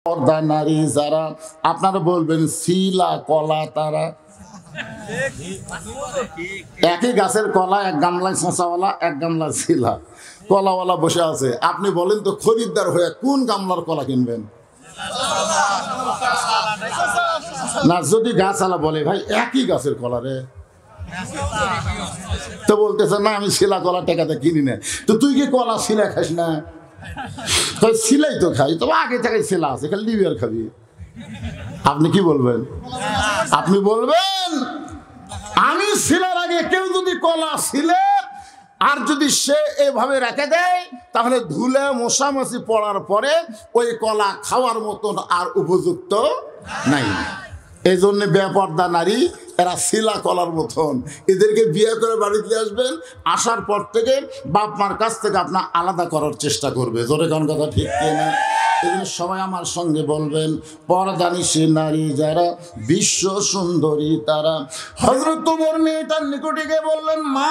পর্দা নারী যারা, আপনারা বলবেন শিলা কলা তারা। একই গাছের কলা, এক গামলায় শশাওয়ালা, এক গামলার শিলা। কলাওয়ালা বসে আছে, আপনি বলেন তো খরিদ্দার হয়ে কোন গামলার কলা কিনবেন? না, যদি গাছওয়ালা বলে ভাই একই গাছের কলা রে, তো বলতেছে না আমি শিলা কলা টাকাতে কিনি না। তো তুই কি কলা শিলা খাস না? শিলাই তো খাই, তবে আগে থেকে শিলা আছে, খালি লিবিয়ার খাবি। আপনি কি বলবেন? আপনি বলবেন আমি শিলার আগে কেউ যদি কলা শিলে আর যদি সে এভাবে রেখে দেয় তাহলে ধুলে মশামাছি পড়ার পরে ওই কলা খাওয়ার মতন আর উপযুক্ত নাই। এই জন্য বেপর্দা নারী এরা শিলা কলার মতন, এদেরকে বিয়ে করে বাড়িতে আসবেন, আসার পর থেকে বাপ মার কাছ থেকে আপনার আলাদা করার চেষ্টা করবে। জোরে কোন কথা ঠিক কিনা? এই জন্য সবাই আমার সঙ্গে বলবেন পর্দানিশী নারী যারা, বিশ্ব সুন্দরী তারা। হযরত ওমর মেয়েটার নিকটে গিয়ে বললেন, মা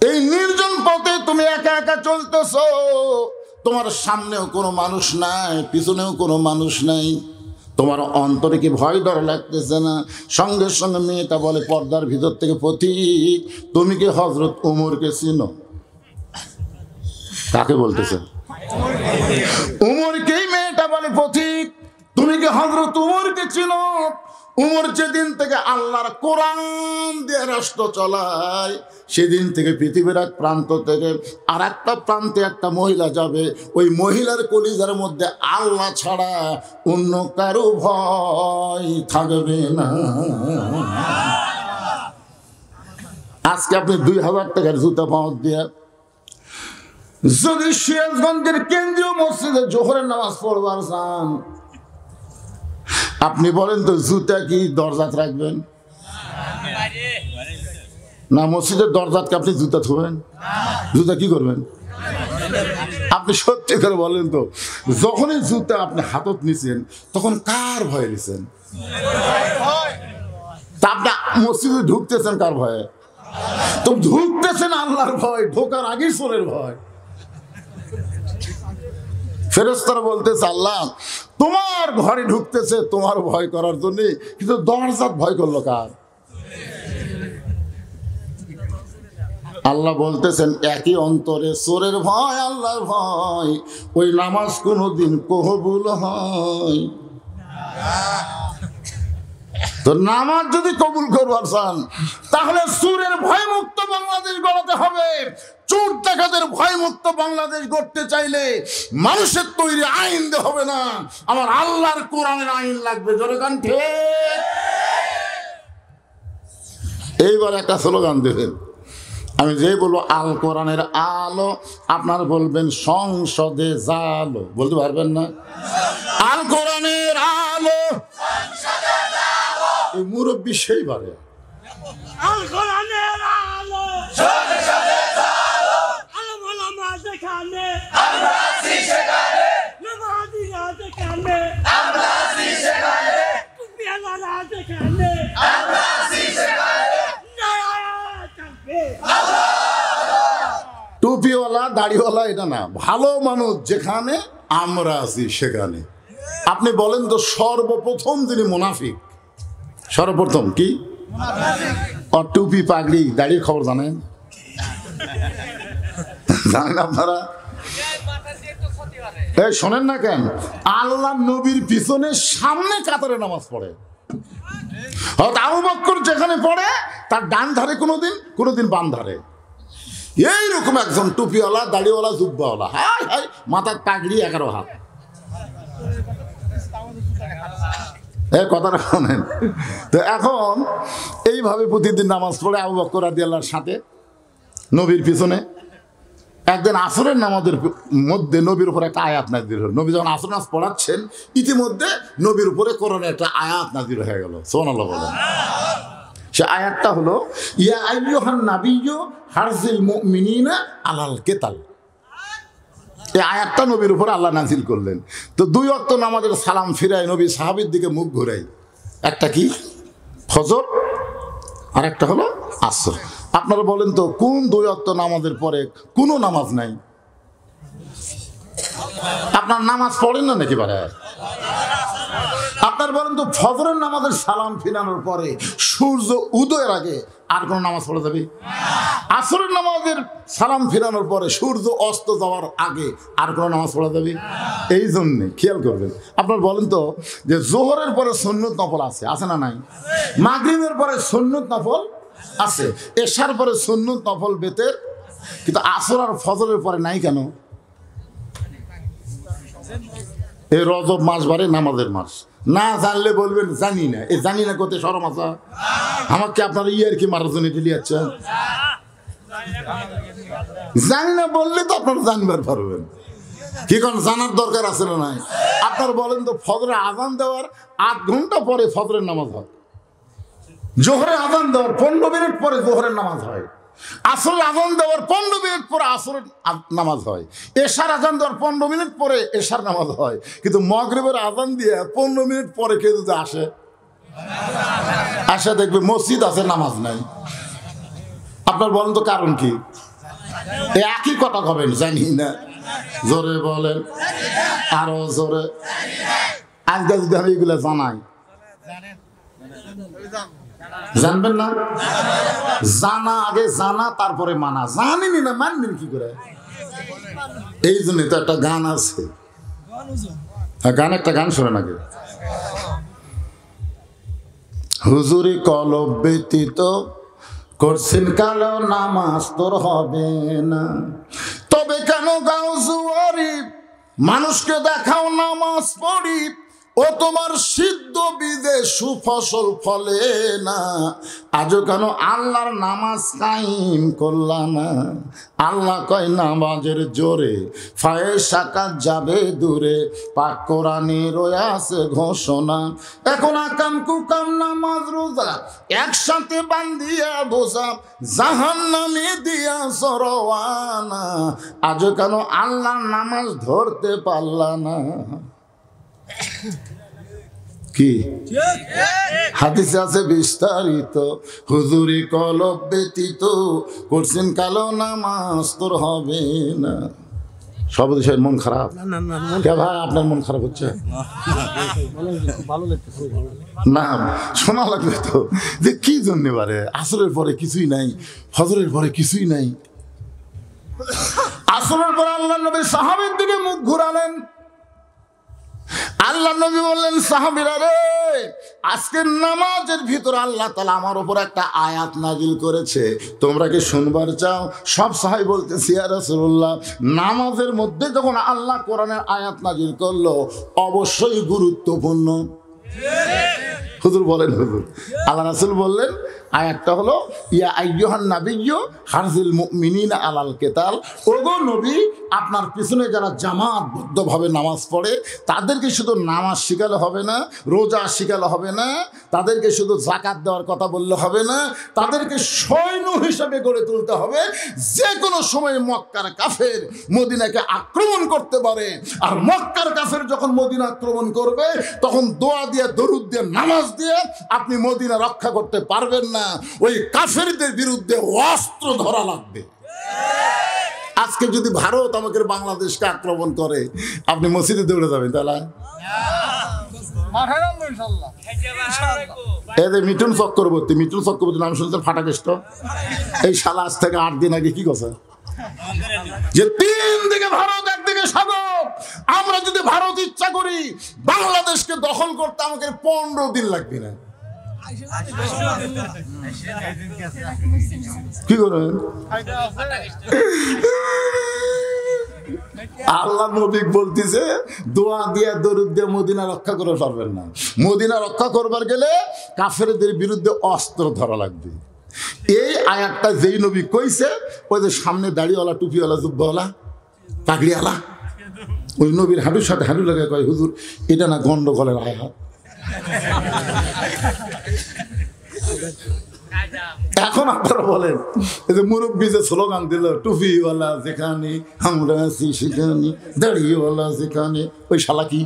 এই নির্জন পথে তুমি একা একা চলতেছো, তোমার সামনেও কোনো মানুষ নাই, পিছনেও কোনো মানুষ নাই, তোমার অন্তরে কি ভয় ডর লাগতেছে না? সঙ্গে সঙ্গে মেয়েটা বলে পর্দার ভিতর থেকে, পথিক তুমি কি হযরত ওমরকে চিনো? কাকে বলতেছে? ওমরকেই মেয়েটা বলে, পথিক তুমি কি হযরত ওমরকে চিনো? ওমর যেদিন থেকে আল্লাহর কোরআন দিয়ে রাষ্ট্র চলায়, সেদিন থেকে পৃথিবীর এক প্রান্ত থেকে আর একটা প্রান্তে একটা মহিলা যাবে, ওই মহিলার কলিজার মধ্যে আল্লাহ ছাড়া অন্য কারো ভয় থাকবে না। আজকে আপনি 2000 টাকার জুতা পাওয়া দিয়ে যদি সিরাজগঞ্জের কেন্দ্রীয় মসজিদে জোহরের নামাজ পড়বার চান, আপনি বলেন তো জুতা কি দরজাত রাখবেন? না, মসজিদের দরজাতকে আপনি জুতা থুবেন? জুতা কি করবেন? আপনি সত্যি করে বলেন তো, যখনই জুতা আপনি হাতত নিছেন তখন কার ভয়ে নিছেন? তা আপনি মসজিদে ঢুকতেছেন কার ভয়ে? তো ঢুকতেছেন আল্লাহর ভয়, ঢোকার আগেই চোরের ভয়। ফেরেশতারা বলতেছে আল্লাহ তোমার ঘরে ঢুকতেছে তোমার ভয় করার জন্য, কিন্তু দরজাত ভয় করলো কার? আল্লাহ বলতেছেন একই অন্তরে চোরের ভয় আল্লাহর ভয়, ওই নামাজ কোনোদিন কবুল হয়। তো নামাজ যদি কবুল করবার চান তাহলে চোরের ভয় মুক্ত বাংলাদেশ গড়াতে হবে। চোর ডাকাতের ভয় মুক্ত বাংলাদেশ গড়তে চাইলে মানুষের তৈরি আইন দিয়ে হবে না, আমার আল্লাহর কোরআনের আইন লাগবে। জোরে গান ঠিক। এইবার একটা স্লোগান দেবেন, আমি যে বলবো আল কোরআনের আলো, আপনারা বলবেন সংসদে জালো। বলতে পারবেন না? আল কোরআনের আলো, এই মুরব্বী সেইবারে আল কোরআনের আলো, সংসদে জালো, আলম ওলামা যেখানে আমরা আছি সেখানে, নামাজিরা যেখানে আমরা আছি সেখানে, টুপিওয়ালারা যেখানে আমরা আছি সেখানে, টুপিওয়ালা দাড়িওয়ালা এটা না, ভালো মানুষ যেখানে আমরা আছি সেখানে। আপনি বলেন তো সর্বপ্রথম যিনি মুনাফিক, সর্বপ্রথম কি? টুপি পাগড়ি দাড়ির খবর জানেন? জানেন আপনারা? এই শোনেন না কেন, আল্লাহ নবীর পিছনে সামনে কাতারে নামাজ পড়ে। আবু বকর যেখানে পড়ে তার ডান ধারে কোনোদিন বাম ধারে। এইরকম একজন টুপিওয়ালা দাড়িওয়ালা জুব্বাওয়ালা, হাই হাই মাথার পাগড়ি 11 হাত। কথাটা শোনেন তো, এখন এইভাবে প্রতিদিন নামাজ পড়ে আবু বকর রাদিয়াল্লাহর সাথে নবীর পিছনে। একদিন আসরের নামাজের মধ্যে নবীর উপরে একটা আয়াত নাযিল হলো। নবী যখন আসর নামাজ পড়াচ্ছেন, ইতিমধ্যে নবীর উপরে কোরআনের একটা আয়াত নাযিল হয়ে গেল। সুবহানাল্লাহ বলেন। সে আয়াতটা হলো ইয়া আইয়ুহান নাবিয়্যু হারজিল মুমিনিনা আলাল কিতাল। এই আয়াতটা নবীর উপরে আল্লাহ নাযিল করলেন। তো 2 ওয়াক্ত নামাজের সালাম ফিরাই নবী সাহাবীর দিকে মুখ ঘুরাই, একটা কি ফজর আর একটা হলো আসর। আপনারা বলেন তো কোন 2 ওয়াক্ত নামাজের পরে কোনো নামাজ নাই? আপনার নামাজ পড়েন না নাকি বারে? আপনার বলেন তো ফজরের নামাজের সালাম ফিরানোর পরে সূর্য উদয়ের আগে আর কোন নামাজ পড়া যাবে? আসরের নামাজের সালাম ফিরানোর পরে সূর্য অস্ত যাওয়ার আগে আর কোন নামাজ পড়া যাবে? এই জন্যে খেয়াল করবেন। আপনার বলেন তো যে জোহরের পরে সুন্নত নফল আছে না নাই? মাগরিবের পরে সুন্নত নফল আছে, এশার পরে সুন্নত নফল বেতের, কিন্তু আসর আর ফজরের পরে নাই কেন? এই রজব মাস বারে নামাজের মাস, না জানলে বলবেন জানি না। এই জানি না করতে শরম আছে? আমাকে আপনার ইয়ার কি মারার জন্য ঢিলি যাচ্ছে? জানি না বললে তো আপনার জানবার পারবেন, কি কোন জানার দরকার আছে না নাই? আপনার বলেন তো ফজরের আজান দেওয়ার 8 ঘন্টা পরে ফজরের নামাজ হয়, জোহরের আজান দেওয়ার 15 মিনিট পরে জোহরের নামাজ হয়, আসরের আজান দেওয়ার 15 মিনিট পরে আসরের নামাজ হয়, এশার আজান দেওয়ার 15 মিনিট পরে এশার নামাজ হয়, কিন্তু মাগরিবের আজান দিয়ে 15 মিনিট পরে কেউ যদি আসে দেখবে মসজিদ আছে, নামাজ নাই। আপনার বলেন তো কারণ কি? একই কথা কবেন জানি না, জোরে বলেন, আরো জোরে। আজকে যদি আমি এগুলো জানাই, জানবেন না? জানা আগে জানা, তারপরে মানা। জানেনি না মানবেন কি করে? এই জন্য তো একটা গান আছে, গান, একটা গান শোনেন আগে। হুজুরি কলব ব্যতীত করছেন কালো নামাজ তোর হবে না, তবে কেন গাও জুয়ারি মানুষকে দেখাও নামাজ পড়ি, ও তোমার সিদ্ধ বীজে সুফসল ফলে না, আজও কেন আল্লাহর নামাজ কায়েম করলা না? আল্লাহ কয় নামাজের জোরে ফায়েসা কাজ যাবে দূরে, পাক কোরআনে রয়েছে ঘোষণা, এখন আকাম কুকাম নামাজ রোজা একসাথে বান্ধিয়া বোঝা, জাহান্নামে দিয়া সরওয়ানা, আজও কেন আল্লাহর নামাজ ধরতে পারলা না? কি হাদিসে আছে বিস্তারিত, হুজুরি কলব ব্যতীত করছেন কালো নামাজ তোর হবে না। সব দেশের মন খারাপ কে ভাই? আপনার মন খারাপ হচ্ছে না? শোনা লাগবে তো যে কি জন্য বারে আসরের পরে কিছুই নাই, ফজরের পরে কিছুই নাই। আসরের পরে আল্লাহ নবী সাহাবীর দিকে মুখ ঘুরালেন। আল্লাহ নবী বললেন, সাহাবীরা রে, আজকের নামাজের ভিতর আল্লাহ তাআলা আমার উপর একটা আয়াত নাজিল করেছে, তোমরা কি শুনবার চাও? সব সাহাবী বলতেছে, ইয়া রাসূলুল্লাহ, নামাজের মধ্যে যখন আল্লাহ কোরআনের আয়াত নাজিল করলো অবশ্যই গুরুত্বপূর্ণ। হুজুর বলেন, হুজুর আল্লাহ রাসূল বললেন আয়াতটা হলো ইয়া আইয়ুহান নাবিয়্যু হারজিল মুমিনিনা আলাল কিতাল, ওগো নবী আপনার পিছনে যারা জামাতবদ্ধভাবে নামাজ পড়ে তাদেরকে শুধু নামাজ শিখালে হবে না, রোজা শিখালে হবে না, তাদেরকে শুধু যাকাত দেওয়ার কথা বললে হবে না, তাদেরকে সৈন্য হিসেবে গড়ে তুলতে হবে। যে কোনো সময় মক্কার কাফের মদিনাকে আক্রমণ করতে পারে, আর মক্কার কাফের যখন মদিনা আক্রমণ করবে তখন দোয়া দিয়ে দরুদ দিয়ে নামাজ দিয়ে আপনি মদিনা রক্ষা করতে পারবেন না, ওই কাফেরদের বিরুদ্ধে অস্ত্র ধরা লাগবে। আজকে যদি ভারত আমাদের বাংলাদেশকে আক্রমণ করে আপনি মসজিদে দৌড়ে যাবেন তাহলে? মিঠুন চক্রবর্তী, মিঠুন চক্রবর্তী নাম শুনছেন? ফাটাকেষ্ট। এই শালা আজ থেকে 8 দিন আগে কি কথা যে 3 দিকে ভারত একদিকে সাগর, আমরা যদি ভারত ইচ্ছা করি বাংলাদেশকে দখল করতে আমাকে 15 দিন লাগবে না। কি করবেন? আল্লাহ নবী বলতেছে দোয়া দিয়ে দরুদ দিয়ে মদিনা রক্ষা করে পারবেন না, মদিনা রক্ষা করবার গেলে কাফেরদের বিরুদ্ধে অস্ত্র ধরা লাগবে। এই আয়াতটা যেই নবী কইছে, ওই যে সামনে দাড়িওয়ালা টুপিওয়ালা জুব্বাওয়ালা পাগড়িওয়ালা ওই নবীর হাঁটুর সাথে হাঁটু লাগায় কয়, হুজুর এটা না গন্ডগোলের আয়াত। এখন আপনারা বলেন এই যে মুরব্বী যে স্লোগান দিল, টুপিওয়ালা যেখানে আমরা আছি সেখানে, দাড়িওয়ালা যেখানে, ওই শালা কি?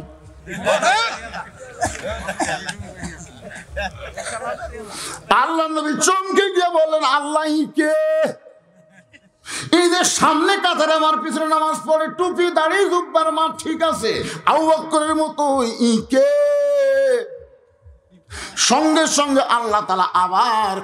আল্লাহ নবী চমকে গিয়ে বললেন, আল্লাহ কে? এই যে সামনে কাতারে আমার পিছনে নামাজ পড়ে, টুপি দাড়ি জুব্বার মাপ ঠিক আছে, আবু বকরের মতো ইকে সঙ্গে সঙ্গে আল্লাহ তাআলা আবার